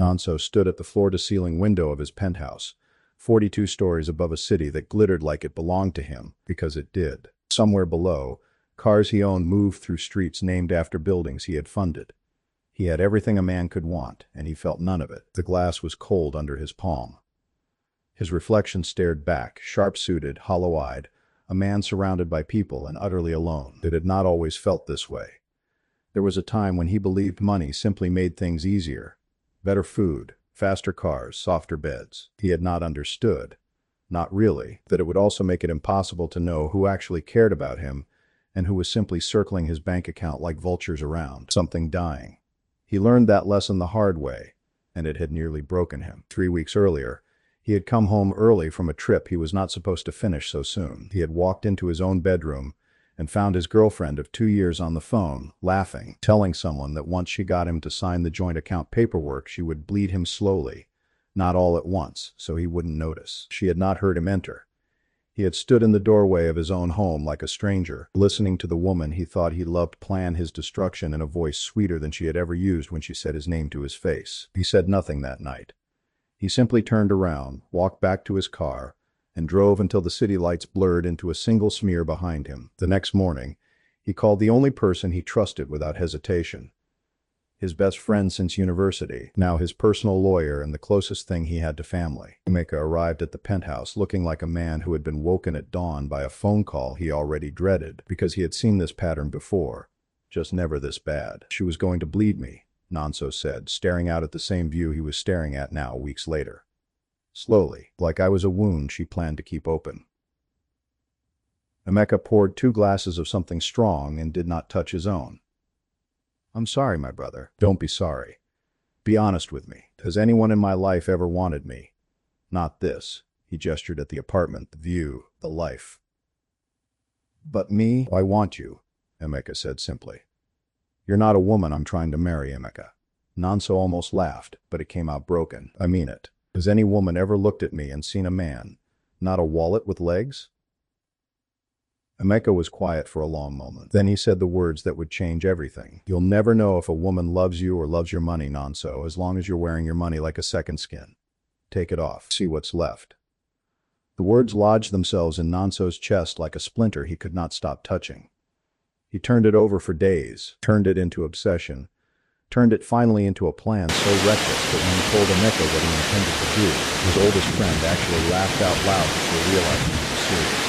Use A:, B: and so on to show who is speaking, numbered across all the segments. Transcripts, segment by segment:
A: Nonso stood at the floor-to-ceiling window of his penthouse, 42 stories above a city that glittered like it belonged to him, because it did. Somewhere below, cars he owned moved through streets named after buildings he had funded. He had everything a man could want, and he felt none of it. The glass was cold under his palm. His reflection stared back, sharp-suited, hollow-eyed, a man surrounded by people and utterly alone. It had not always felt this way. There was a time when he believed money simply made things easier. Better food, faster cars, softer beds. He had not understood, not really, that it would also make it impossible to know who actually cared about him and who was simply circling his bank account like vultures around something dying. He learned that lesson the hard way, and it had nearly broken him. 3 weeks earlier, he had come home early from a trip he was not supposed to finish so soon. He had walked into his own bedroom and found his girlfriend of 2 years on the phone, laughing, telling someone that once she got him to sign the joint account paperwork, she would bleed him slowly, not all at once, so he wouldn't notice. She had not heard him enter. He had stood in the doorway of his own home like a stranger, listening to the woman he thought he loved plan his destruction in a voice sweeter than she had ever used when she said his name to his face. He said nothing that night. He simply turned around, walked back to his car, and drove until the city lights blurred into a single smear behind him. The next morning, he called the only person he trusted without hesitation. His best friend since university, now his personal lawyer and the closest thing he had to family. Emeka arrived at the penthouse looking like a man who had been woken at dawn by a phone call he already dreaded, because he had seen this pattern before, just never this bad. "She was going to bleed me," Nonso said, staring out at the same view he was staring at now weeks later. "Slowly, like I was a wound she planned to keep open." Emeka poured 2 glasses of something strong and did not touch his own. "I'm sorry, my brother." "Don't be sorry. Be honest with me. Has anyone in my life ever wanted me? Not this." He gestured at the apartment, the view, the life. "But me? I want you," Emeka said simply. "You're not a woman I'm trying to marry, Emeka." Nonso almost laughed, but it came out broken. "I mean it. Has any woman ever looked at me and seen a man, not a wallet with legs?" Emeka was quiet for a long moment. Then he said the words that would change everything. "You'll never know if a woman loves you or loves your money, Nonso, as long as you're wearing your money like a second skin. Take it off. See what's left." The words lodged themselves in Nonso's chest like a splinter he could not stop touching. He turned it over for days, turned it into obsession, turned it finally into a plan so reckless that when he told Emeka what he intended to do, his oldest friend actually laughed out loud before realizing it was serious.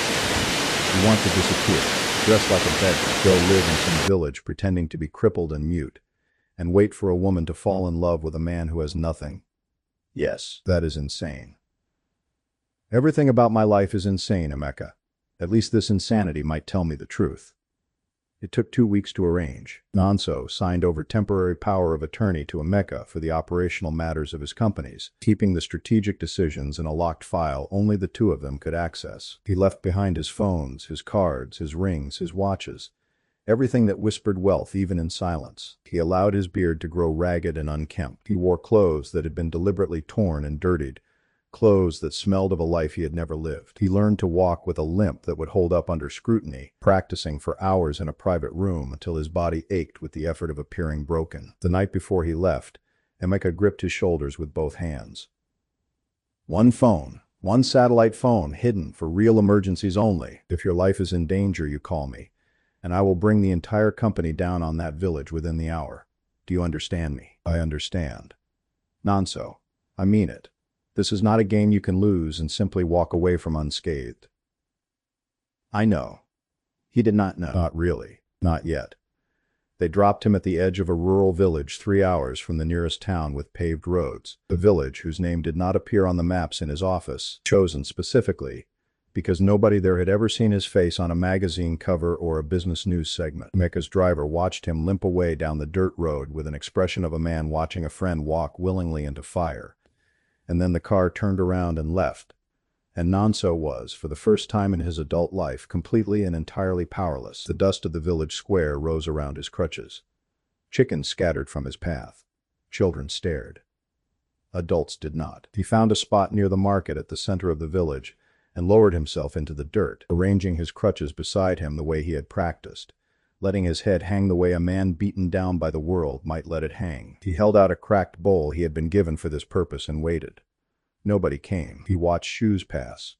A: "You want to disappear, dress like a beggar, go live in some village pretending to be crippled and mute, and wait for a woman to fall in love with a man who has nothing. Yes, that is insane." "Everything about my life is insane, Emeka. At least this insanity might tell me the truth." It took 2 weeks to arrange. Nonso signed over temporary power of attorney to Emeka for the operational matters of his companies, keeping the strategic decisions in a locked file only the 2 of them could access. He left behind his phones, his cards, his rings, his watches, everything that whispered wealth even in silence. He allowed his beard to grow ragged and unkempt. He wore clothes that had been deliberately torn and dirtied, clothes that smelled of a life he had never lived. He learned to walk with a limp that would hold up under scrutiny, practicing for hours in a private room until his body ached with the effort of appearing broken. The night before he left, Emeka gripped his shoulders with both hands. "One phone, one satellite phone hidden for real emergencies only. If your life is in danger, you call me, and I will bring the entire company down on that village within the hour. Do you understand me?" "I understand. Nonso, I mean it. This is not a game you can lose and simply walk away from unscathed." "I know." He did not know. Not really. Not yet. They dropped him at the edge of a rural village 3 hours from the nearest town with paved roads. A village whose name did not appear on the maps in his office, chosen specifically because nobody there had ever seen his face on a magazine cover or a business news segment. Emeka's driver watched him limp away down the dirt road with an expression of a man watching a friend walk willingly into fire. And then the car turned around and left, and Nonso was, for the first time in his adult life, completely and entirely powerless. The dust of the village square rose around his crutches. Chickens scattered from his path. Children stared. Adults did not. He found a spot near the market at the center of the village and lowered himself into the dirt, arranging his crutches beside him the way he had practiced, letting his head hang the way a man beaten down by the world might let it hang. He held out a cracked bowl he had been given for this purpose and waited. Nobody came. He watched shoes pass.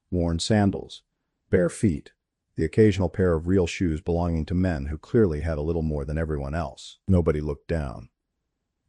A: Worn sandals. Bare feet. The occasional pair of real shoes belonging to men who clearly had a little more than everyone else. Nobody looked down.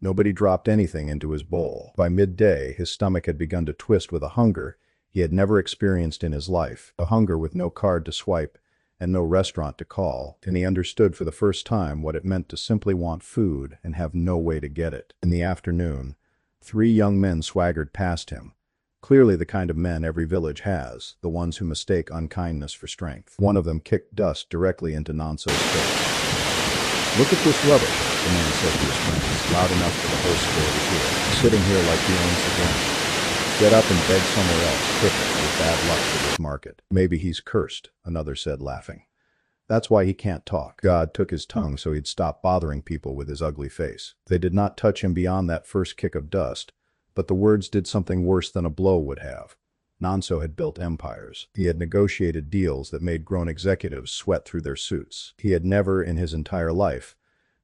A: Nobody dropped anything into his bowl. By midday, his stomach had begun to twist with a hunger he had never experienced in his life, a hunger with no card to swipe and no restaurant to call, and he understood for the first time what it meant to simply want food and have no way to get it. In the afternoon, 3 young men swaggered past him, clearly the kind of men every village has, the ones who mistake unkindness for strength. One of them kicked dust directly into Nanso's face. "Look at this rubbish," the man said to his friends, loud enough for the whole square to hear. "Sitting here like he owns the ground. Get up and beg somewhere else, crippled with bad luck for this market." "Maybe he's cursed," another said, laughing. "That's why he can't talk. God took his tongue so he'd stop bothering people with his ugly face." They did not touch him beyond that first kick of dust, but the words did something worse than a blow would have. Nanso had built empires. He had negotiated deals that made grown executives sweat through their suits. He had never, in his entire life,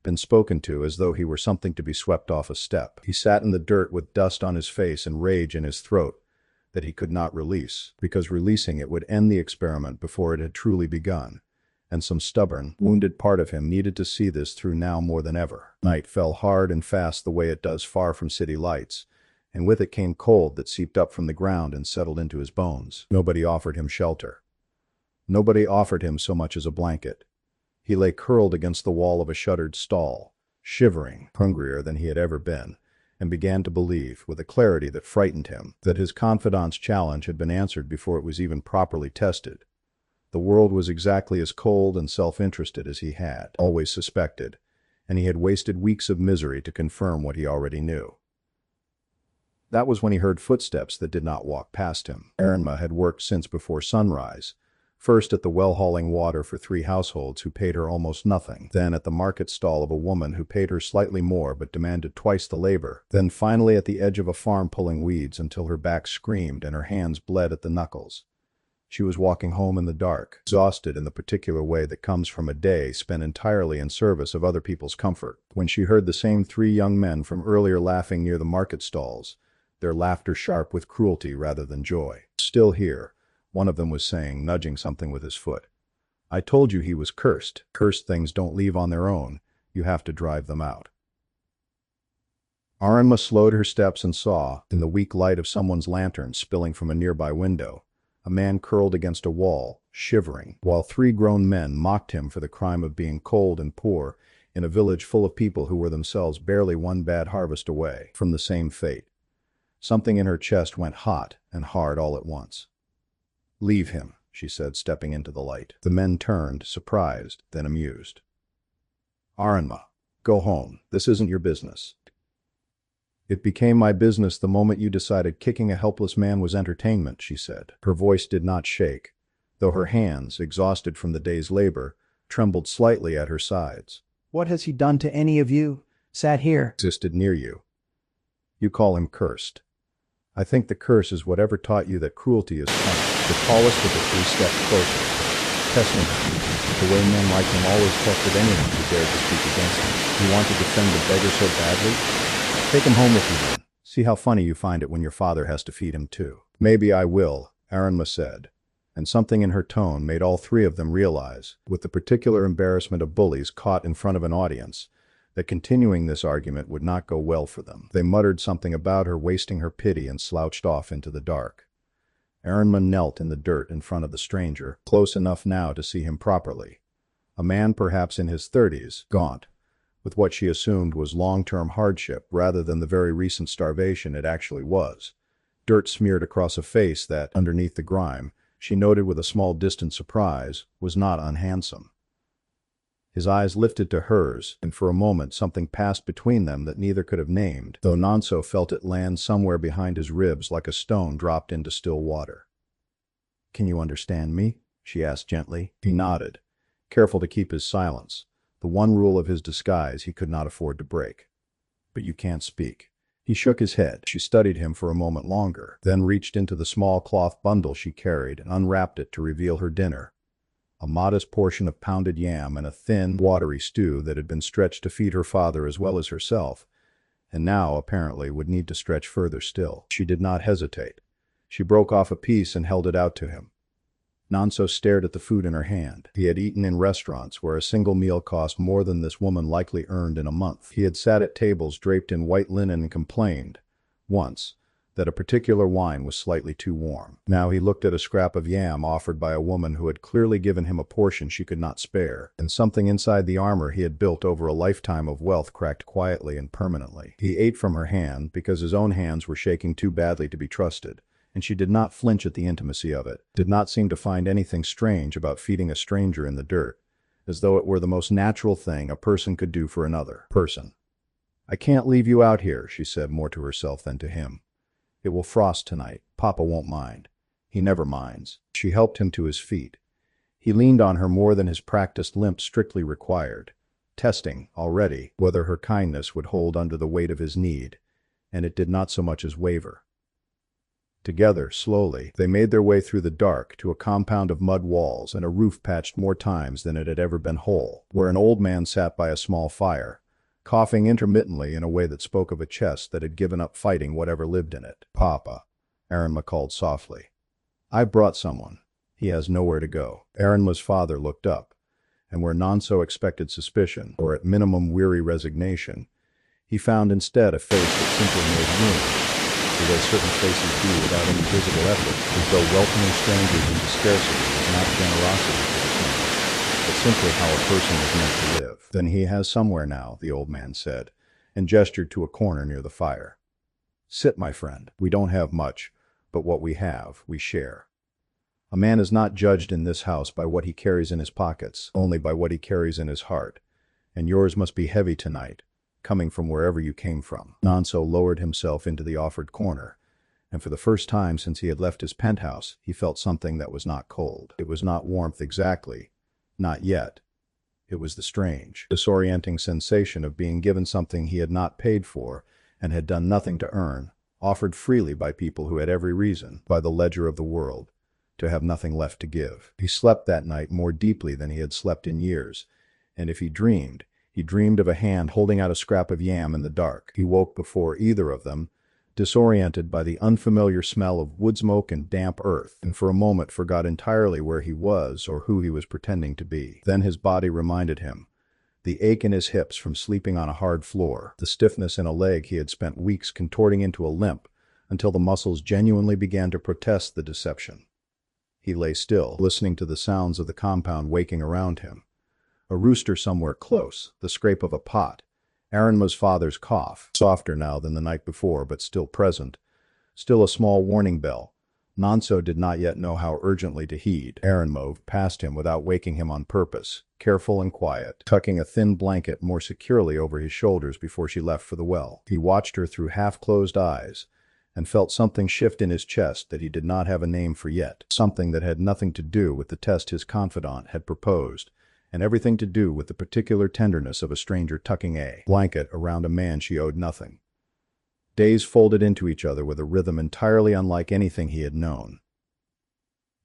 A: been spoken to as though he were something to be swept off a step. He sat in the dirt with dust on his face and rage in his throat that he could not release, because releasing it would end the experiment before it had truly begun, and some stubborn, wounded part of him needed to see this through now more than ever. Night fell hard and fast the way it does far from city lights, and with it came cold that seeped up from the ground and settled into his bones. Nobody offered him shelter. Nobody offered him so much as a blanket. He lay curled against the wall of a shuttered stall, shivering, hungrier than he had ever been, and began to believe, with a clarity that frightened him, that his confidant's challenge had been answered before it was even properly tested. The world was exactly as cold and self-interested as he had always suspected, and he had wasted weeks of misery to confirm what he already knew. That was when he heard footsteps that did not walk past him. Erinma had worked since before sunrise, first at the well hauling water for 3 households who paid her almost nothing, then at the market stall of a woman who paid her slightly more but demanded twice the labor, then finally at the edge of a farm pulling weeds until her back screamed and her hands bled at the knuckles. She was walking home in the dark, exhausted in the particular way that comes from a day spent entirely in service of other people's comfort, when she heard the same 3 young men from earlier laughing near the market stalls, their laughter sharp with cruelty rather than joy. "Still here," one of them was saying, nudging something with his foot. "I told you he was cursed. Cursed things don't leave on their own. You have to drive them out." Erinma slowed her steps and saw, in the weak light of someone's lantern spilling from a nearby window, a man curled against a wall, shivering, while 3 grown men mocked him for the crime of being cold and poor in a village full of people who were themselves barely one bad harvest away from the same fate. Something in her chest went hot and hard all at once. "Leave him," she said, stepping into the light. The men turned, surprised, then amused. "Erinma, go home. This isn't your business." "It became my business the moment you decided kicking a helpless man was entertainment," she said. Her voice did not shake, though her hands, exhausted from the day's labor, trembled slightly at her sides.
B: "What has he done to any of you? Sat here."
A: "Existed near you. You call him cursed. I think the curse is whatever taught you that cruelty is punishment. The tallest of the 3 stepped closer, testing him, the way men like him always tested anyone who dared to speak against him. You want to defend the beggar so badly? Take him home with you then. See how funny you find it when your father has to feed him too." "Maybe I will," Erinma said, and something in her tone made all 3 of them realize, with the particular embarrassment of bullies caught in front of an audience, that continuing this argument would not go well for them. They muttered something about her wasting her pity and slouched off into the dark. Erinma knelt in the dirt in front of the stranger, close enough now to see him properly. A man perhaps in his 30s, gaunt, with what she assumed was long-term hardship rather than the very recent starvation it actually was. Dirt smeared across a face that, underneath the grime, she noted with a small distant surprise, was not unhandsome. His eyes lifted to hers, and for a moment something passed between them that neither could have named, though Nanso felt it land somewhere behind his ribs like a stone dropped into still water. "Can you understand me?" she asked gently. He nodded, careful to keep his silence, the one rule of his disguise he could not afford to break. "But you can't speak." He shook his head. She studied him for a moment longer, then reached into the small cloth bundle she carried and unwrapped it to reveal her dinner. a modest portion of pounded yam and a thin, watery stew that had been stretched to feed her father as well as herself, and now, apparently, would need to stretch further still. She did not hesitate. She broke off a piece and held it out to him. Nonso stared at the food in her hand. He had eaten in restaurants where a single meal cost more than this woman likely earned in a month. He had sat at tables draped in white linen and complained, once, that a particular wine was slightly too warm. Now he looked at a scrap of yam offered by a woman who had clearly given him a portion she could not spare, and something inside the armor he had built over a lifetime of wealth cracked quietly and permanently. He ate from her hand because his own hands were shaking too badly to be trusted, and she did not flinch at the intimacy of it, did not seem to find anything strange about feeding a stranger in the dirt, as though it were the most natural thing a person could do for another person. "I can't leave you out here," she said more to herself than to him. "It will frost tonight. Papa won't mind. He never minds." She helped him to his feet. He leaned on her more than his practiced limp strictly required, testing, already, whether her kindness would hold under the weight of his need, and it did not so much as waver. Together, slowly, they made their way through the dark to a compound of mud walls and a roof patched more times than it had ever been whole, where an old man sat by a small fire, coughing intermittently in a way that spoke of a chest that had given up fighting whatever lived in it. "Papa," Aaronma called softly. "I brought someone. He has nowhere to go." Aaronma's father looked up, and where Nonso expected suspicion, or at minimum weary resignation, he found instead a face that simply made room, the way certain faces do without any visible effort, as though welcoming strangers into scarcity was not generosity to the king, but simply how a person was meant to live. "Then he has somewhere now," the old man said, and gestured to a corner near the fire. "Sit, my friend. We don't have much, but what we have, we share. A man is not judged in this house by what he carries in his pockets, only by what he carries in his heart, and yours must be heavy tonight, coming from wherever you came from." Nonso lowered himself into the offered corner, and for the first time since he had left his penthouse, he felt something that was not cold. It was not warmth exactly. Not yet. It was the strange, disorienting sensation of being given something he had not paid for and had done nothing to earn, offered freely by people who had every reason, by the ledger of the world, to have nothing left to give. He slept that night more deeply than he had slept in years, and if he dreamed of a hand holding out a scrap of yam in the dark. He woke before either of them, disoriented by the unfamiliar smell of wood smoke and damp earth, and for a moment forgot entirely where he was or who he was pretending to be. Then his body reminded him, the ache in his hips from sleeping on a hard floor, the stiffness in a leg he had spent weeks contorting into a limp until the muscles genuinely began to protest the deception. He lay still, listening to the sounds of the compound waking around him. A rooster somewhere close, the scrape of a pot, Aaronma's father's cough, softer now than the night before but still present, still a small warning bell. Nonso did not yet know how urgently to heed. Aaronma moved past him without waking him on purpose, careful and quiet, tucking a thin blanket more securely over his shoulders before she left for the well. He watched her through half-closed eyes and felt something shift in his chest that he did not have a name for yet, something that had nothing to do with the test his confidant had proposed, and everything to do with the particular tenderness of a stranger tucking a blanket around a man she owed nothing. Days folded into each other with a rhythm entirely unlike anything he had known.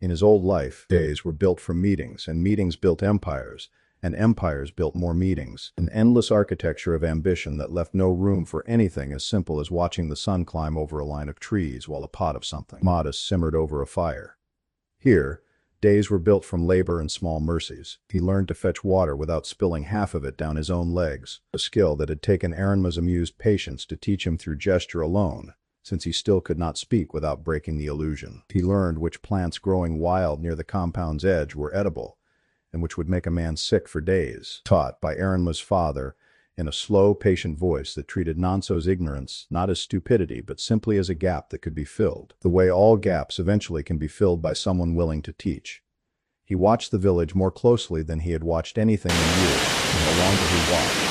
A: In his old life, days were built from meetings, and meetings built empires, and empires built more meetings, an endless architecture of ambition that left no room for anything as simple as watching the sun climb over a line of trees while a pot of something modest simmered over a fire. Here, days were built from labor and small mercies. He learned to fetch water without spilling half of it down his own legs, a skill that had taken Aaronma's amused patience to teach him through gesture alone, since he still could not speak without breaking the illusion. He learned which plants growing wild near the compound's edge were edible, and which would make a man sick for days, taught by Aaronma's father in a slow, patient voice that treated Nonso's ignorance not as stupidity but simply as a gap that could be filled, the way all gaps eventually can be filled by someone willing to teach. He watched the village more closely than he had watched anything in years, and the longer he watched,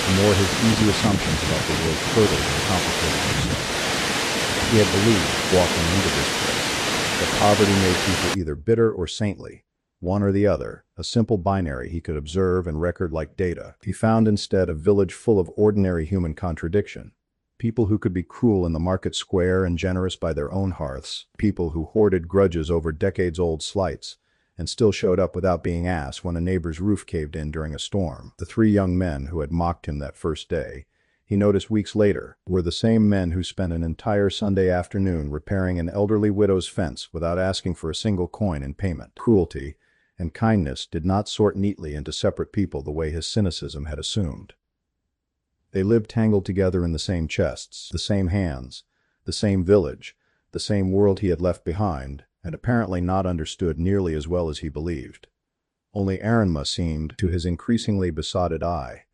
A: the more his easy assumptions about the world curdled and complicated themselves. He had believed, walking into this place, that poverty made people either bitter or saintly, one or the other, a simple binary he could observe and record like data. He found instead a village full of ordinary human contradiction. People who could be cruel in the market square and generous by their own hearths, people who hoarded grudges over decades-old slights, and still showed up without being asked when a neighbor's roof caved in during a storm. The three young men who had mocked him that first day, he noticed weeks later, were the same men who spent an entire Sunday afternoon repairing an elderly widow's fence without asking for a single coin in payment. Cruelty and kindness did not sort neatly into separate people the way his cynicism had assumed. They lived tangled together in the same chests, the same hands, the same village, the same world he had left behind, and apparently not understood nearly as well as he believed. Only Erinma seemed, to his increasingly besotted eye,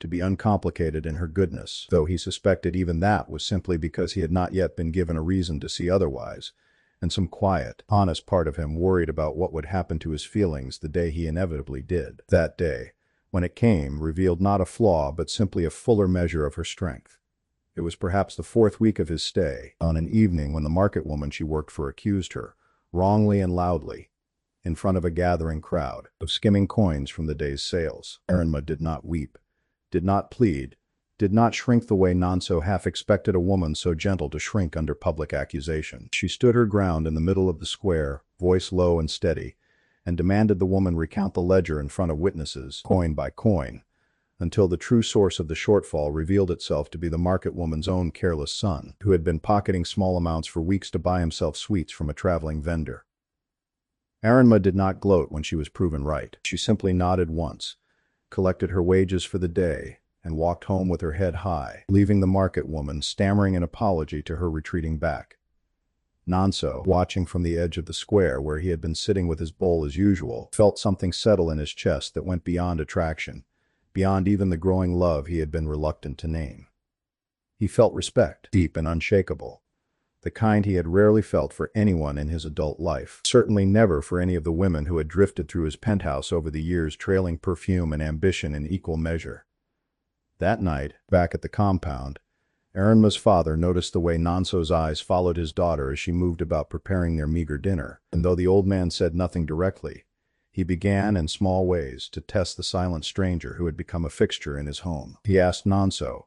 A: to be uncomplicated in her goodness, though he suspected even that was simply because he had not yet been given a reason to see otherwise, and some quiet, honest part of him worried about what would happen to his feelings the day he inevitably did. That day, when it came, revealed not a flaw but simply a fuller measure of her strength. It was perhaps the fourth week of his stay, on an evening when the market woman she worked for accused her, wrongly and loudly, in front of a gathering crowd, of skimming coins from the day's sales. Erinma did not weep, did not plead, did not shrink the way Nonso half expected a woman so gentle to shrink under public accusation. She stood her ground in the middle of the square, voice low and steady, and demanded the woman recount the ledger in front of witnesses, coin by coin, until the true source of the shortfall revealed itself to be the market woman's own careless son, who had been pocketing small amounts for weeks to buy himself sweets from a traveling vendor. Erinma did not gloat when she was proven right. She simply nodded once, collected her wages for the day, and walked home with her head high, leaving the market woman stammering an apology to her retreating back. Nonso, watching from the edge of the square where he had been sitting with his bowl as usual, felt something settle in his chest that went beyond attraction, beyond even the growing love he had been reluctant to name. He felt respect, deep and unshakable, the kind he had rarely felt for anyone in his adult life, certainly never for any of the women who had drifted through his penthouse over the years, trailing perfume and ambition in equal measure. That night, back at the compound, Erinma's father noticed the way Nonso's eyes followed his daughter as she moved about preparing their meager dinner, and though the old man said nothing directly, he began, in small ways, to test the silent stranger who had become a fixture in his home. He asked Nonso,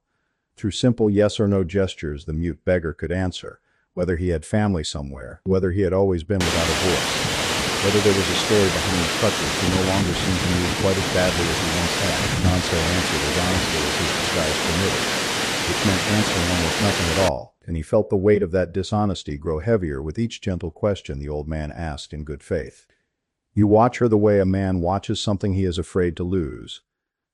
A: through simple yes or no gestures the mute beggar could answer, whether he had family somewhere, whether he had always been without a voice, whether there was a story behind the crutches he no longer seemed to need quite as badly as he once had. Nonso answered as honestly as his disguise permitted, which meant answering almost nothing at all, and he felt the weight of that dishonesty grow heavier with each gentle question the old man asked in good faith. "You watch her the way a man watches something he is afraid to lose,"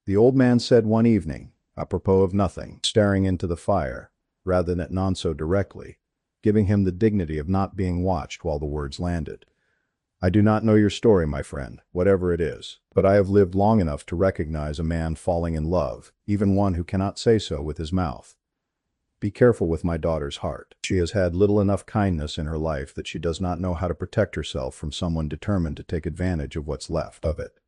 A: the old man said one evening, apropos of nothing, staring into the fire, rather than at Nonso directly, giving him the dignity of not being watched while the words landed. "I do not know your story, my friend, whatever it is, but I have lived long enough to recognize a man falling in love, even one who cannot say so with his mouth. Be careful with my daughter's heart. She has had little enough kindness in her life that she does not know how to protect herself from someone determined to take advantage of what's left of it."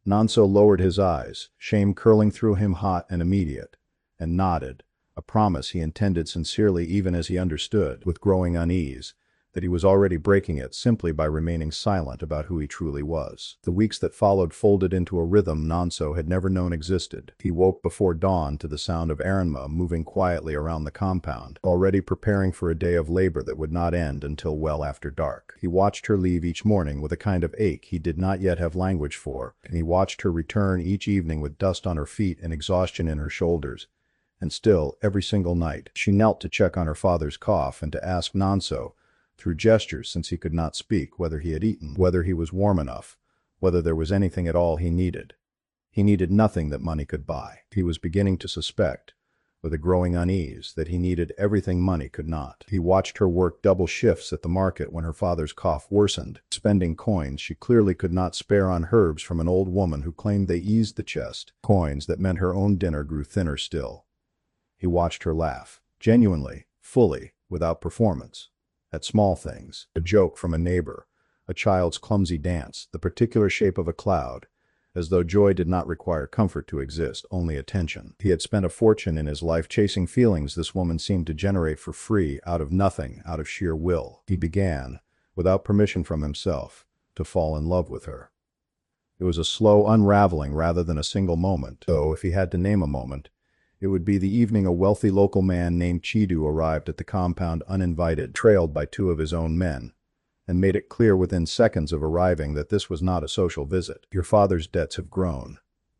A: Nonso lowered his eyes, shame curling through him hot and immediate, and nodded, a promise he intended sincerely even as he understood, with growing unease, that he was already breaking it simply by remaining silent about who he truly was. The weeks that followed folded into a rhythm Nonso had never known existed. He woke before dawn to the sound of Erinma moving quietly around the compound, already preparing for a day of labor that would not end until well after dark. He watched her leave each morning with a kind of ache he did not yet have language for, and he watched her return each evening with dust on her feet and exhaustion in her shoulders. And still, every single night, she knelt to check on her father's cough and to ask Nonso, through gestures since he could not speak, whether he had eaten, whether he was warm enough, whether there was anything at all he needed. He needed nothing that money could buy. He was beginning to suspect, with a growing unease, that he needed everything money could not. He watched her work double shifts at the market when her father's cough worsened, spending coins she clearly could not spare on herbs from an old woman who claimed they eased the chest, coins that meant her own dinner grew thinner still. He watched her laugh, genuinely, fully, without performance, at small things, a joke from a neighbor, a child's clumsy dance, the particular shape of a cloud, as though joy did not require comfort to exist, only attention. He had spent a fortune in his life chasing feelings this woman seemed to generate for free, out of nothing, out of sheer will. He began, without permission from himself, to fall in love with her. It was a slow unraveling rather than a single moment, though if he had to name a moment, it would be the evening a wealthy local man named Chidu arrived at the compound uninvited, trailed by two of his own men, and made it clear within seconds of arriving that this was not a social visit. Your father's debts have grown,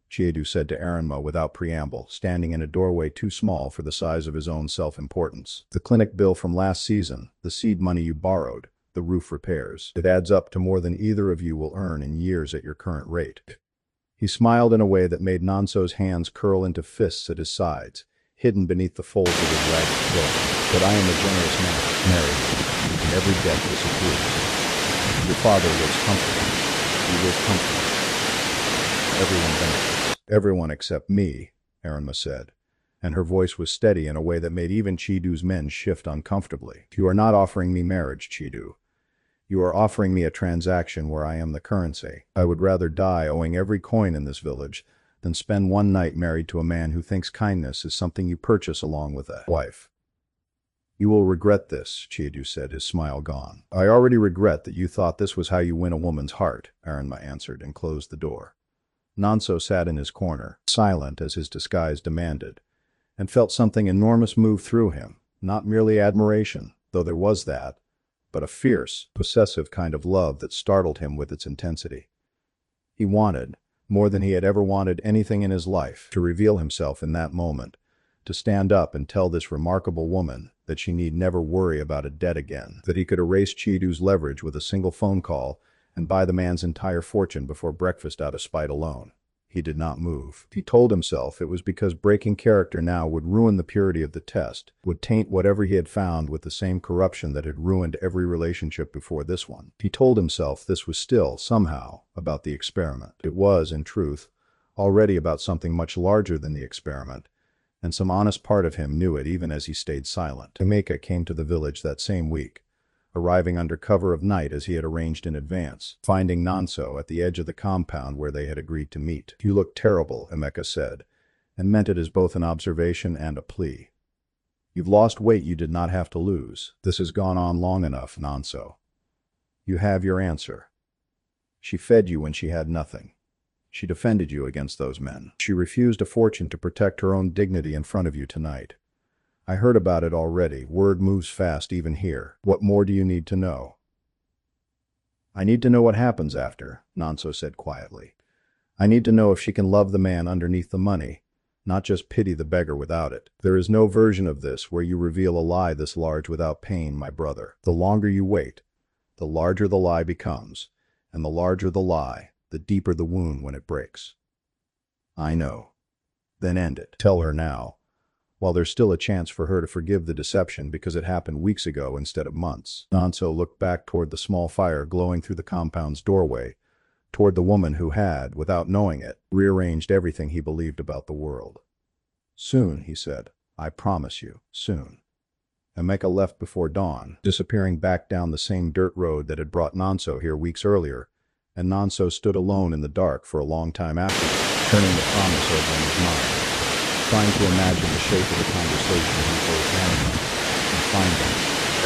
A: Chiedu said to Aranma without preamble, standing in a doorway too small for the size of his own self-importance. The clinic bill from last season, the seed money you borrowed, the roof repairs. It adds up to more than either of you will earn in years at your current rate. He smiled in a way that made Nanso's hands curl into fists at his sides, hidden beneath the folds of his ragged cloak. But I am a generous man, married, and every debt disappears. Your father lives comfortably. You live comfortably. Everyone benefits. Everyone except me, Aranma said, and her voice was steady in a way that made even Chidu's men shift uncomfortably. You are not offering me marriage, Chidu. You are offering me a transaction where I am the currency. I would rather die owing every coin in this village than spend one night married to a man who thinks kindness is something you purchase along with a wife. You will regret this, Chidu said, his smile gone. I already regret that you thought this was how you win a woman's heart, Aranma answered and closed the door. Nanso sat in his corner, silent as his disguise demanded, and felt something enormous move through him, not merely admiration, though there was that, but a fierce, possessive kind of love that startled him with its intensity. He wanted, more than he had ever wanted anything in his life, to reveal himself in that moment, to stand up and tell this remarkable woman that she need never worry about a debt again, that he could erase Chidu's leverage with a single phone call and buy the man's entire fortune before breakfast out of spite alone. He did not move. He told himself it was because breaking character now would ruin the purity of the test, would taint whatever he had found with the same corruption that had ruined every relationship before this one. He told himself this was still, somehow, about the experiment. It was, in truth, already about something much larger than the experiment, and some honest part of him knew it even as he stayed silent. Tameka came to the village that same week, arriving under cover of night as he had arranged in advance, finding Nanso at the edge of the compound where they had agreed to meet. You look terrible, Emeka said, and meant it as both an observation and a plea. You've lost weight you did not have to lose. This has gone on long enough, Nanso. You have your answer. She fed you when she had nothing. She defended you against those men. She refused a fortune to protect her own dignity in front of you tonight. I heard about it already. Word moves fast even here. What more do you need to know? I need to know what happens after, Nanso said quietly. I need to know if she can love the man underneath the money, not just pity the beggar without it. There is no version of this where you reveal a lie this large without pain, my brother. The longer you wait, the larger the lie becomes, and the larger the lie, the deeper the wound when it breaks. I know. Then end it. Tell her now. While there's still a chance for her to forgive the deception because it happened weeks ago instead of months. Nanso looked back toward the small fire glowing through the compound's doorway, toward the woman who had, without knowing it, rearranged everything he believed about the world. Soon, he said. I promise you, soon. Emeka left before dawn, disappearing back down the same dirt road that had brought Nanso here weeks earlier, and Nanso stood alone in the dark for a long time afterward, turning the promise over in his mind, trying to imagine the shape of the conversation he owed Aranma, and finding,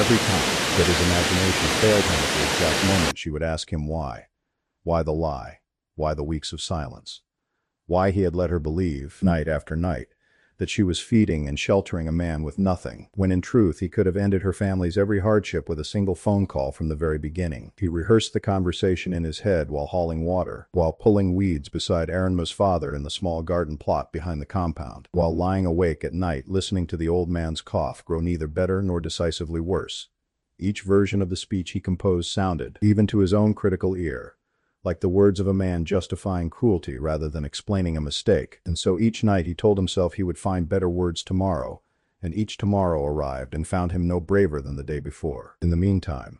A: every time, that his imagination failed him at the exact moment she would ask him why. Why the lie? Why the weeks of silence? Why he had let her believe, night after night, that she was feeding and sheltering a man with nothing, when in truth he could have ended her family's every hardship with a single phone call from the very beginning. He rehearsed the conversation in his head while hauling water, while pulling weeds beside Aranma's father in the small garden plot behind the compound, while lying awake at night listening to the old man's cough grow neither better nor decisively worse. Each version of the speech he composed sounded, even to his own critical ear, like the words of a man justifying cruelty rather than explaining a mistake, and so each night he told himself he would find better words tomorrow, and each tomorrow arrived and found him no braver than the day before. In the meantime,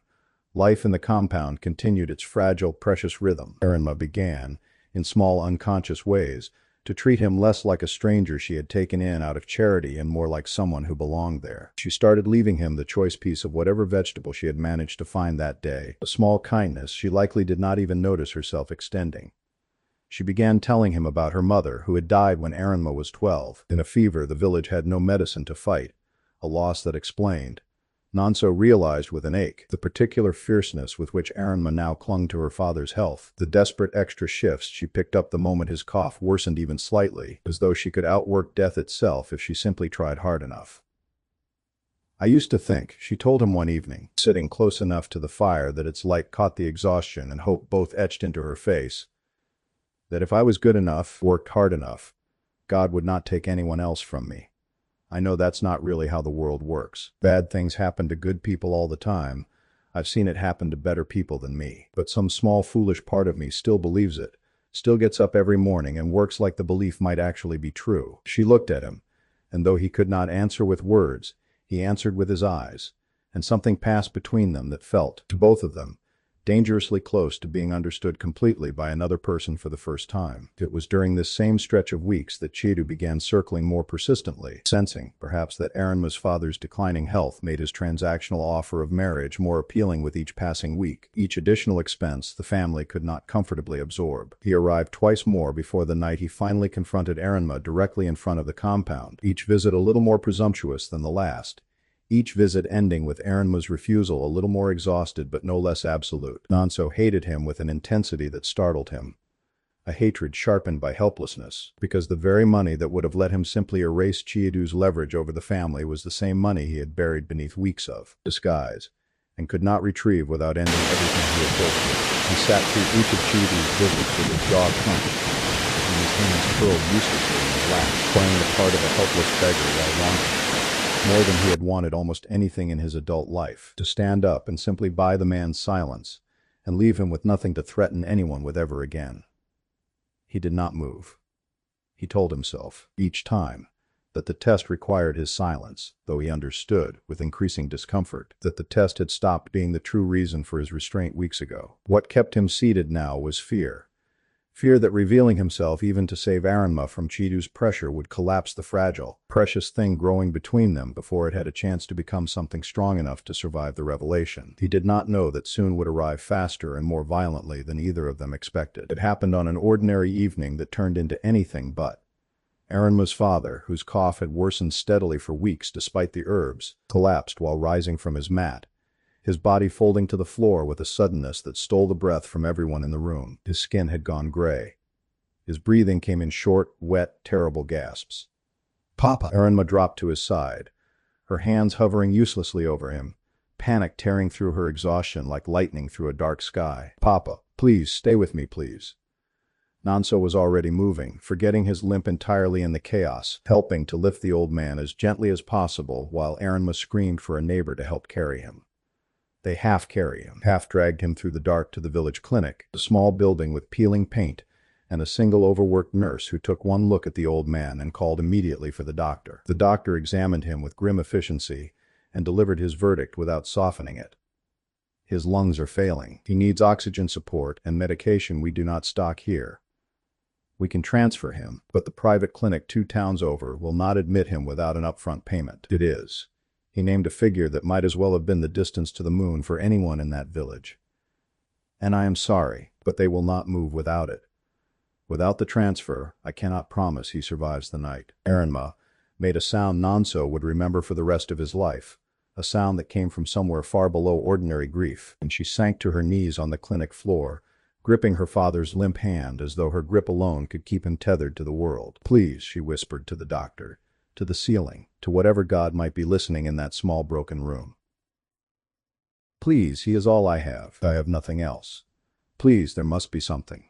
A: life in the compound continued its fragile, precious rhythm. Aranma began, in small unconscious ways, to treat him less like a stranger she had taken in out of charity and more like someone who belonged there. She started leaving him the choice piece of whatever vegetable she had managed to find that day, a small kindness she likely did not even notice herself extending. She began telling him about her mother, who had died when Aranma was 12. In a fever the village had no medicine to fight, a loss that explained, Nanso realized with an ache, the particular fierceness with which Aranma now clung to her father's health, the desperate extra shifts she picked up the moment his cough worsened even slightly, as though she could outwork death itself if she simply tried hard enough. I used to think, she told him one evening, sitting close enough to the fire that its light caught the exhaustion and hope both etched into her face, that if I was good enough, worked hard enough, God would not take anyone else from me. I know that's not really how the world works. Bad things happen to good people all the time. I've seen it happen to better people than me. But some small foolish part of me still believes it, still gets up every morning and works like the belief might actually be true. She looked at him, and though he could not answer with words, he answered with his eyes, and something passed between them that felt, to both of them, dangerously close to being understood completely by another person for the first time. It was during this same stretch of weeks that Chidu began circling more persistently, sensing, perhaps, that Aranma's father's declining health made his transactional offer of marriage more appealing with each passing week, each additional expense the family could not comfortably absorb. He arrived twice more before the night he finally confronted Aranma directly in front of the compound, each visit a little more presumptuous than the last. Each visit ending with Aranma's refusal a little more exhausted but no less absolute. Nonso hated him with an intensity that startled him. A hatred sharpened by helplessness, because the very money that would have let him simply erase Chiadu's leverage over the family was the same money he had buried beneath weeks of disguise, and could not retrieve without ending everything he had built with. He sat through each of Chiadu's visits with his jaw clenched, and his hands curled uselessly in his lap, playing the part of a helpless beggar while longing, more than he had wanted almost anything in his adult life, to stand up and simply buy the man's silence and leave him with nothing to threaten anyone with ever again. He did not move. He told himself, each time, that the test required his silence, though he understood, with increasing discomfort, that the test had stopped being the true reason for his restraint weeks ago. What kept him seated now was fear. Fear that revealing himself even to save Aranma from Chidu's pressure would collapse the fragile, precious thing growing between them before it had a chance to become something strong enough to survive the revelation. He did not know that soon would arrive faster and more violently than either of them expected. It happened on an ordinary evening that turned into anything but. Aranma's father, whose cough had worsened steadily for weeks despite the herbs, collapsed while rising from his mat, his body folding to the floor with a suddenness that stole the breath from everyone in the room. His skin had gone gray. His breathing came in short, wet, terrible gasps. "Papa!" Aranma dropped to his side, her hands hovering uselessly over him, panic tearing through her exhaustion like lightning through a dark sky. "Papa, please, stay with me, please." Nonso was already moving, forgetting his limp entirely in the chaos, helping to lift the old man as gently as possible while Aranma screamed for a neighbor to help carry him. They half-carried him, half-dragged him through the dark to the village clinic, a small building with peeling paint, and a single overworked nurse who took one look at the old man and called immediately for the doctor. The doctor examined him with grim efficiency and delivered his verdict without softening it. "His lungs are failing. He needs oxygen support and medication we do not stock here. We can transfer him, but the private clinic 2 towns over will not admit him without an upfront payment. It is." He named a figure that might as well have been the distance to the moon for anyone in that village. "And I am sorry, but they will not move without it. Without the transfer, I cannot promise he survives the night." Aranma made a sound Nonso would remember for the rest of his life, a sound that came from somewhere far below ordinary grief, and she sank to her knees on the clinic floor, gripping her father's limp hand as though her grip alone could keep him tethered to the world. "Please," she whispered to the doctor, to the ceiling, to whatever god might be listening in that small broken room. "Please, he is all I have. I have nothing else. Please, there must be something."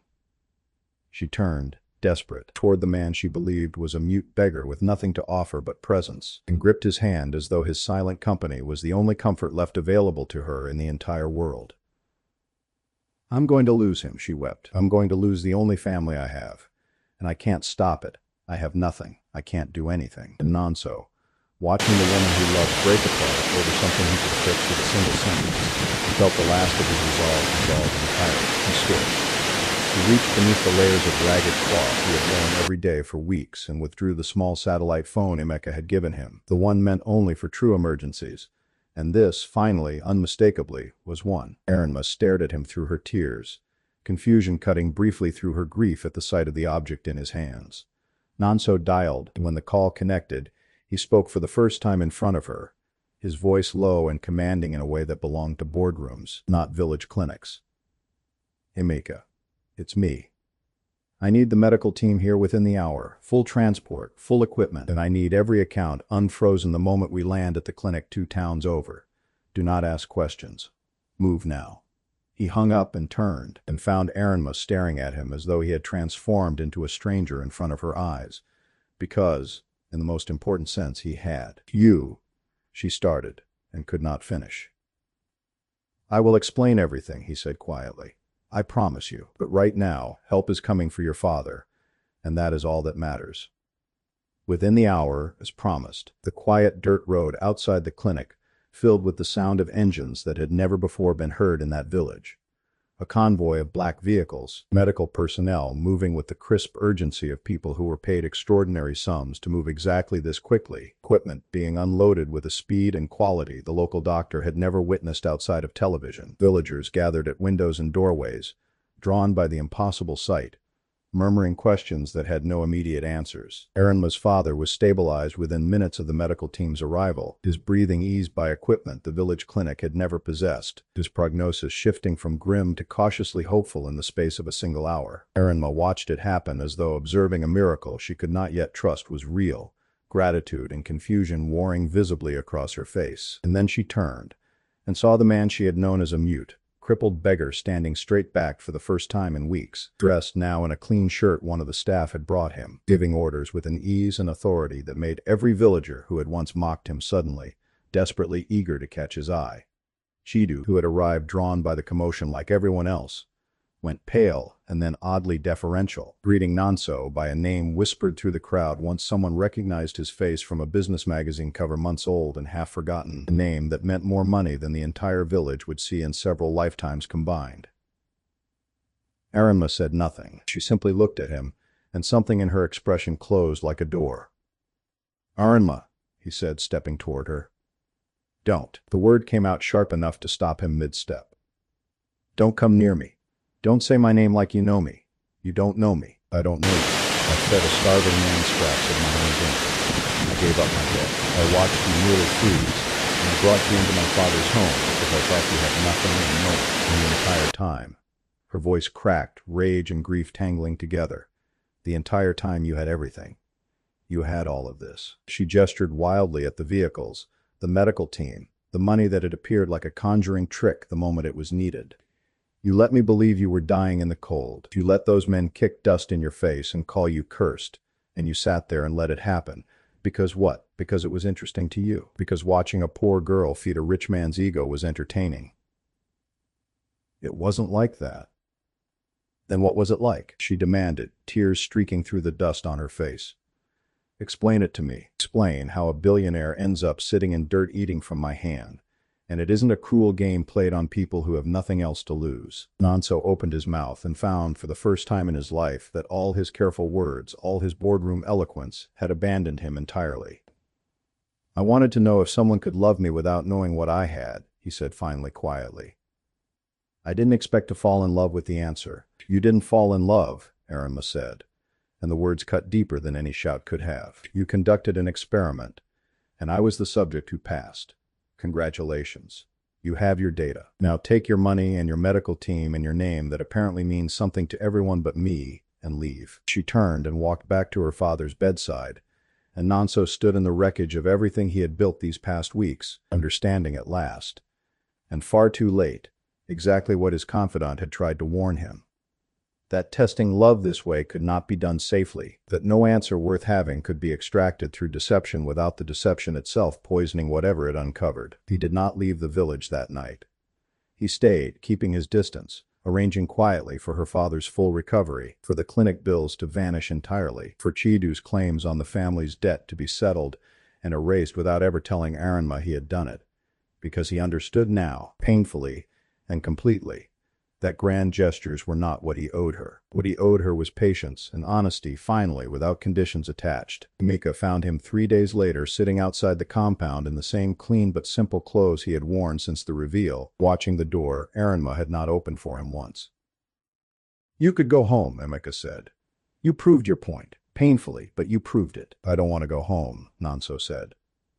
A: She turned, desperate, toward the man she believed was a mute beggar with nothing to offer but presence, and gripped his hand as though his silent company was the only comfort left available to her in the entire world. "I'm going to lose him," she wept. "I'm going to lose the only family I have. And I can't stop it. I have nothing. I can't do anything." And Nonso, watching the woman he loved break apart over something he could fix with a single sentence, felt the last of his resolve dissolve entirely. He stood. He reached beneath the layers of ragged cloth he had worn every day for weeks and withdrew the small satellite phone Emeka had given him, the one meant only for true emergencies. And this, finally, unmistakably, was one. Aranma stared at him through her tears, confusion cutting briefly through her grief at the sight of the object in his hands. Nonso dialed, and when the call connected, he spoke for the first time in front of her, his voice low and commanding in a way that belonged to boardrooms, not village clinics. "Emeka, it's me. I need the medical team here within the hour, full transport, full equipment, and I need every account unfrozen the moment we land at the clinic 2 towns over. Do not ask questions. Move now." He hung up and turned, and found Erinma staring at him as though he had transformed into a stranger in front of her eyes. Because, in the most important sense, he had. "You," she started, and could not finish. "I will explain everything," he said quietly. "I promise you. But right now, help is coming for your father, and that is all that matters." Within the hour, as promised, the quiet dirt road outside the clinic filled with the sound of engines that had never before been heard in that village. A convoy of black vehicles, medical personnel moving with the crisp urgency of people who were paid extraordinary sums to move exactly this quickly, equipment being unloaded with a speed and quality the local doctor had never witnessed outside of television. Villagers gathered at windows and doorways, drawn by the impossible sight, murmuring questions that had no immediate answers. Erinma's father was stabilized within minutes of the medical team's arrival, his breathing eased by equipment the village clinic had never possessed, his prognosis shifting from grim to cautiously hopeful in the space of a single hour. Erinma watched it happen as though observing a miracle she could not yet trust was real, gratitude and confusion warring visibly across her face. And then she turned, and saw the man she had known as a mute, crippled beggar standing straight back for the first time in weeks, dressed now in a clean shirt one of the staff had brought him, giving orders with an ease and authority that made every villager who had once mocked him suddenly, desperately eager to catch his eye. Chidu, who had arrived drawn by the commotion like everyone else, went pale and then oddly deferential, greeting Nanso by a name whispered through the crowd once someone recognized his face from a business magazine cover months old and half forgotten, a name that meant more money than the entire village would see in several lifetimes combined. Erinma said nothing. She simply looked at him, and something in her expression closed like a door. "Erinma," he said, stepping toward her. "Don't." The word came out sharp enough to stop him mid-step. "Don't come near me. Don't say my name like you know me. You don't know me. I don't know you. I fed a starving man scraps of my own dinner. I gave up my head. I watched you nearly freeze, and I brought you into my father's home because I thought you had nothing and no one the entire time." Her voice cracked, rage and grief tangling together. "The entire time you had everything. You had all of this." She gestured wildly at the vehicles, the medical team, the money that had appeared like a conjuring trick the moment it was needed. "You let me believe you were dying in the cold. You let those men kick dust in your face and call you cursed, and you sat there and let it happen. Because what? Because it was interesting to you. Because watching a poor girl feed a rich man's ego was entertaining." "It wasn't like that." "Then what was it like?" she demanded, tears streaking through the dust on her face. "Explain it to me. Explain how a billionaire ends up sitting in dirt eating from my hand. And it isn't a cruel game played on people who have nothing else to lose." Nanso opened his mouth and found for the first time in his life that all his careful words, all his boardroom eloquence, had abandoned him entirely. "I wanted to know if someone could love me without knowing what I had," he said finally quietly. "I didn't expect to fall in love with the answer." "You didn't fall in love," Erinma said, and the words cut deeper than any shout could have. "You conducted an experiment, and I was the subject who passed. Congratulations. You have your data. Now take your money and your medical team and your name that apparently means something to everyone but me and leave." She turned and walked back to her father's bedside, and Nanso stood in the wreckage of everything he had built these past weeks, understanding at last. And far too late, exactly what his confidant had tried to warn him. That testing love this way could not be done safely, that no answer worth having could be extracted through deception without the deception itself poisoning whatever it uncovered. He did not leave the village that night. He stayed, keeping his distance, arranging quietly for her father's full recovery, for the clinic bills to vanish entirely, for Chidu's claims on the family's debt to be settled and erased without ever telling Erinma he had done it, because he understood now, painfully and completely, that grand gestures were not what he owed her. What he owed her was patience and honesty, finally, without conditions attached. Mika found him 3 days later sitting outside the compound in the same clean but simple clothes he had worn since the reveal, watching the door Erinma had not opened for him once. "You could go home," Emika said. "You proved your point. Painfully, but you proved it." "I don't want to go home," Nanso said.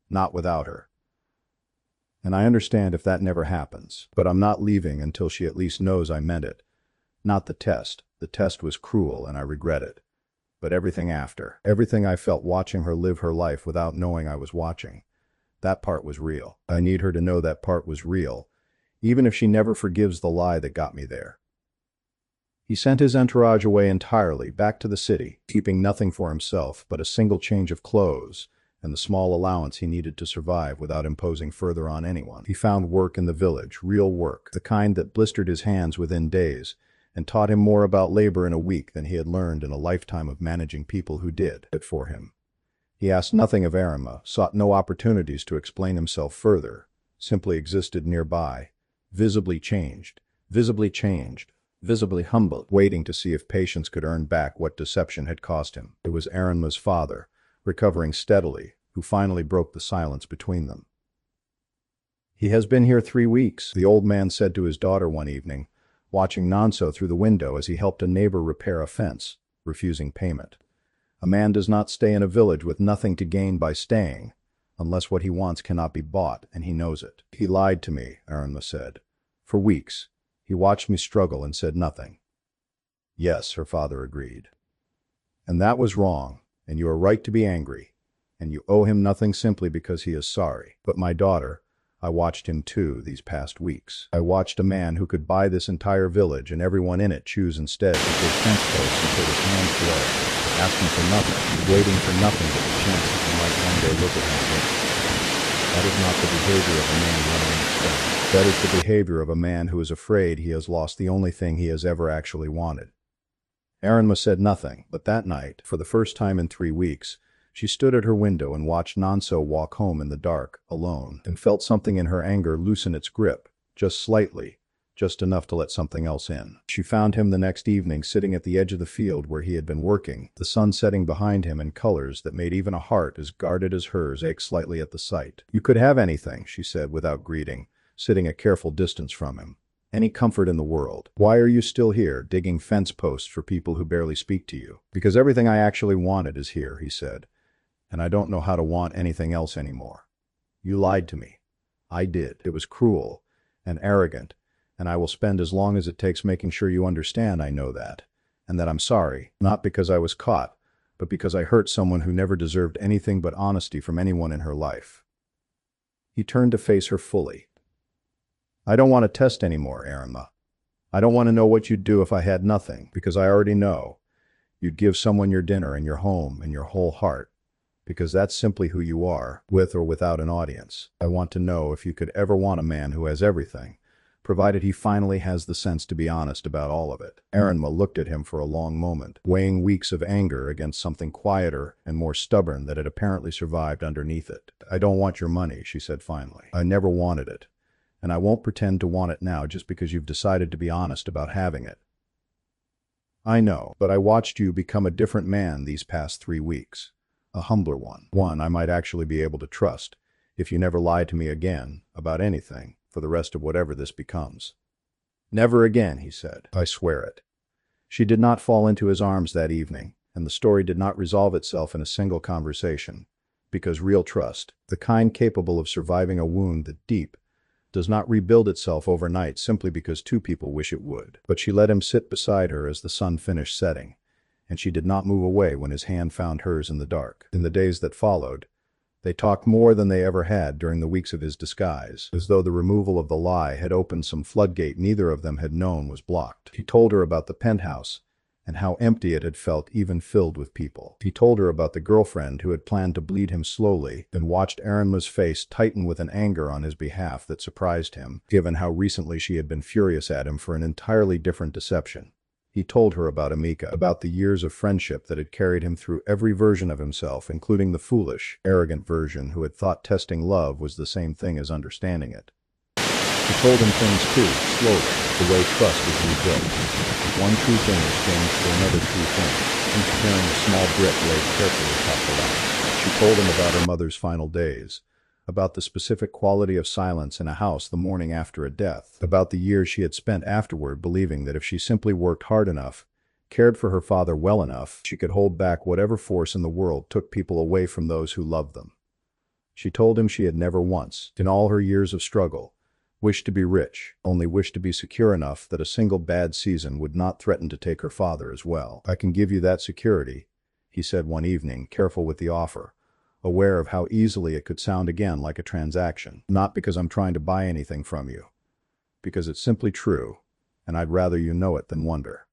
A: "Not without her. And I understand if that never happens, but I'm not leaving until she at least knows I meant it. Not the test. The test was cruel and I regret it. But everything after. Everything I felt watching her live her life without knowing I was watching. That part was real. I need her to know that part was real, even if she never forgives the lie that got me there. He sent his entourage away entirely, back to the city, keeping nothing for himself but a single change of clothes and the small allowance he needed to survive without imposing further on anyone. He found work in the village, real work, the kind that blistered his hands within days, and taught him more about labor in a week than he had learned in a lifetime of managing people who did it for him. He asked nothing of Arima, sought no opportunities to explain himself further, simply existed nearby, visibly changed, visibly humbled, waiting to see if patience could earn back what deception had cost him. It was Arima's father, recovering steadily, who finally broke the silence between them. "He has been here 3 weeks," the old man said to his daughter one evening, watching Nonso through the window as he helped a neighbor repair a fence, refusing payment. "A man does not stay in a village with nothing to gain by staying, unless what he wants cannot be bought, and he knows it. He lied to me," Arima said. "For weeks. He watched me struggle and said nothing." "Yes," her father agreed. "And that was wrong, and you are right to be angry, and you owe him nothing simply because he is sorry. But my daughter, I watched him too these past weeks. I watched a man who could buy this entire village and everyone in it choose instead to take fence posts until his hands bled, asking for nothing, waiting for nothing but the chance that he might one day look at him again. That is not the behavior of a man running in stone. That is the behavior of a man who is afraid he has lost the only thing he has ever actually wanted." Arima said nothing, but that night, for the first time in 3 weeks, she stood at her window and watched Nonso walk home in the dark, alone, and felt something in her anger loosen its grip, just slightly, just enough to let something else in. She found him the next evening sitting at the edge of the field where he had been working, the sun setting behind him in colors that made even a heart as guarded as hers ache slightly at the sight. "You could have anything," she said without greeting, sitting a careful distance from him. "Any comfort in the world. Why are you still here, digging fence posts for people who barely speak to you?" "Because everything I actually wanted is here," he said. "And I don't know how to want anything else anymore. You lied to me. I did. It was cruel and arrogant, and I will spend as long as it takes making sure you understand I know that, and that I'm sorry, not because I was caught, but because I hurt someone who never deserved anything but honesty from anyone in her life." He turned to face her fully. "I don't want to test anymore, Arima. I don't want to know what you'd do if I had nothing, because I already know. You'd give someone your dinner and your home and your whole heart, because that's simply who you are, with or without an audience. I want to know if you could ever want a man who has everything, provided he finally has the sense to be honest about all of it." Arima looked at him for a long moment, weighing weeks of anger against something quieter and more stubborn that had apparently survived underneath it. "I don't want your money," she said finally. "I never wanted it. And I won't pretend to want it now just because you've decided to be honest about having it. I know, but I watched you become a different man these past 3 weeks. A humbler one. One I might actually be able to trust, if you never lie to me again, about anything, for the rest of whatever this becomes." "Never again," he said. "I swear it." She did not fall into his arms that evening, and the story did not resolve itself in a single conversation, because real trust, the kind capable of surviving a wound that deep, does not rebuild itself overnight simply because 2 people wish it would. But she let him sit beside her as the sun finished setting, and she did not move away when his hand found hers in the dark. In the days that followed, they talked more than they ever had during the weeks of his disguise, as though the removal of the lie had opened some floodgate neither of them had known was blocked. He told her about the penthouse, and how empty it had felt even filled with people. He told her about the girlfriend who had planned to bleed him slowly, and watched Arima's face tighten with an anger on his behalf that surprised him, given how recently she had been furious at him for an entirely different deception. He told her about Amika, about the years of friendship that had carried him through every version of himself, including the foolish, arrogant version who had thought testing love was the same thing as understanding it. He told him things too, slowly, the way trust is rebuilt. One true thing exchanged for another true thing, each carrying a small brick laid carefully atop the last. She told him about her mother's final days, about the specific quality of silence in a house the morning after a death, about the years she had spent afterward believing that if she simply worked hard enough, cared for her father well enough, she could hold back whatever force in the world took people away from those who loved them. She told him she had never once, in all her years of struggle, wished to be rich, only wished to be secure enough that a single bad season would not threaten to take her father as well. I can give you that security, he said one evening, careful with the offer, aware of how easily it could sound again like a transaction. Not because I'm trying to buy anything from you, because it's simply true, and I'd rather you know it than wonder.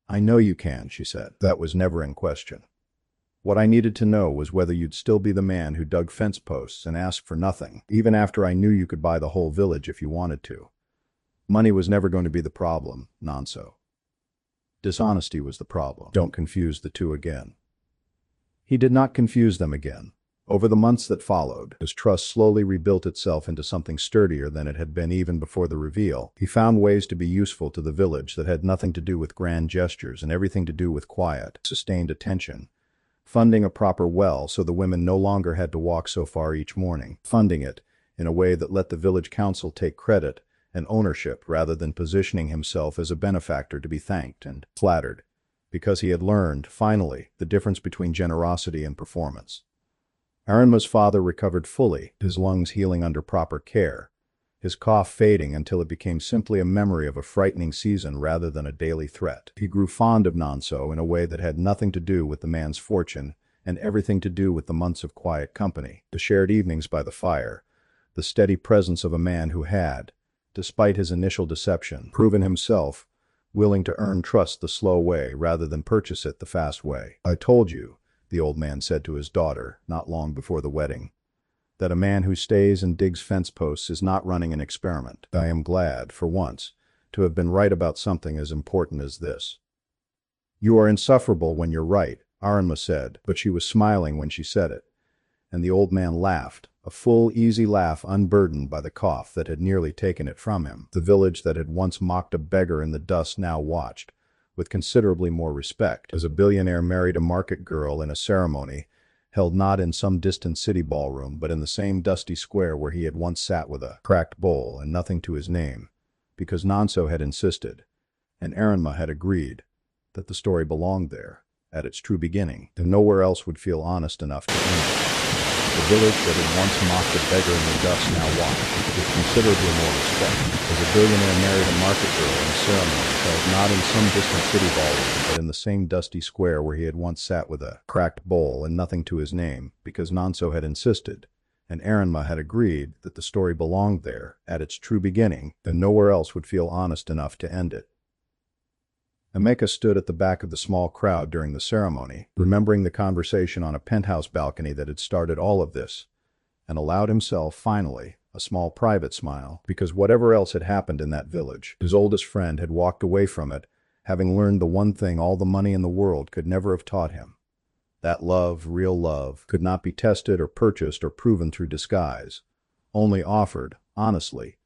A: I know you can, she said. That was never in question. What I needed to know was whether you'd still be the man who dug fence posts and asked for nothing, even after I knew you could buy the whole village if you wanted to. Money was never going to be the problem, Nonso. Dishonesty was the problem. Don't confuse the two again. He did not confuse them again. Over the months that followed, his trust slowly rebuilt itself into something sturdier than it had been even before the reveal. He found ways to be useful to the village that had nothing to do with grand gestures and everything to do with quiet, sustained attention. Funding a proper well so the women no longer had to walk so far each morning. Funding it in a way that let the village council take credit and ownership rather than positioning himself as a benefactor to be thanked and flattered, because he had learned, finally, the difference between generosity and performance. Aranma's father recovered fully, his lungs healing under proper care, his cough fading until it became simply a memory of a frightening season rather than a daily threat. He grew fond of Nonso in a way that had nothing to do with the man's fortune and everything to do with the months of quiet company, the shared evenings by the fire, the steady presence of a man who had, despite his initial deception, proven himself willing to earn trust the slow way rather than purchase it the fast way. I told you, the old man said to his daughter, not long before the wedding, that a man who stays and digs fence posts is not running an experiment. I am glad, for once, to have been right about something as important as this. You are insufferable when you're right, Aranma said, but she was smiling when she said it, and the old man laughed, a full, easy laugh unburdened by the cough that had nearly taken it from him. The village that had once mocked a beggar in the dust now watched, with considerably more respect, as a billionaire married a market girl in a ceremony held not in some distant city ballroom but in the same dusty square where he had once sat with a cracked bowl and nothing to his name, because Nonso had insisted, and Aranma had agreed, that the story belonged there, at its true beginning, and nowhere else would feel honest enough to end it. The village that had once mocked a beggar in the dust now watched, with considerably more respect, as a billionaire married a market girl in a ceremony held not in some distant city ballroom but in the same dusty square where he had once sat with a cracked bowl and nothing to his name, because Nonso had insisted, and Aranma had agreed that the story belonged there, at its true beginning, and nowhere else would feel honest enough to end it. Emeka stood at the back of the small crowd during the ceremony, remembering the conversation on a penthouse balcony that had started all of this, and allowed himself, finally, a small private smile, because whatever else had happened in that village, his oldest friend had walked away from it, having learned the one thing all the money in the world could never have taught him. That love, real love, could not be tested or purchased or proven through disguise, only offered, honestly,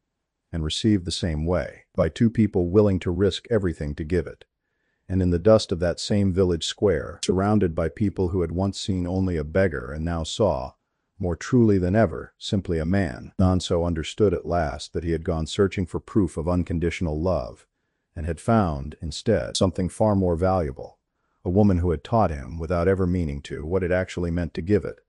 A: and received the same way, by two people willing to risk everything to give it. And in the dust of that same village square, surrounded by people who had once seen only a beggar and now saw, more truly than ever, simply a man, Nonso understood at last that he had gone searching for proof of unconditional love, and had found, instead, something far more valuable, a woman who had taught him, without ever meaning to, what it actually meant to give it.